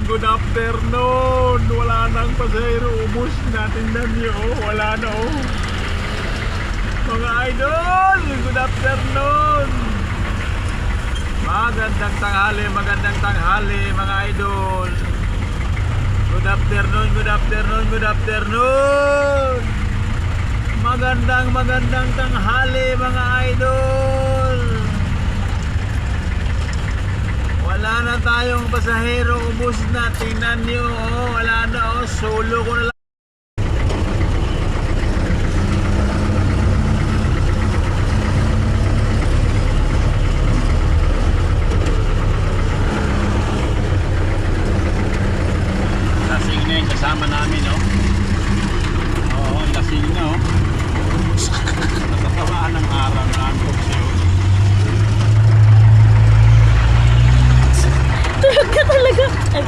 good afternoon. Wala nang pasahero, ubos na. Tingnan niyo, wala na oh. Mga idol, good afternoon. Magandang tanghali mga idol. Good afternoon, good afternoon, good afternoon. Magandang tanghali mga idol. Wala na tayong pasahero, ubos na. Tingnan nyo, oh, wala na oh, solo ko na lang. Lasing na yung kasama namin, oh. Oo, lasing na, oh. Nasatawaan ng araw na ang siyo. Tulog ka talaga. Ay,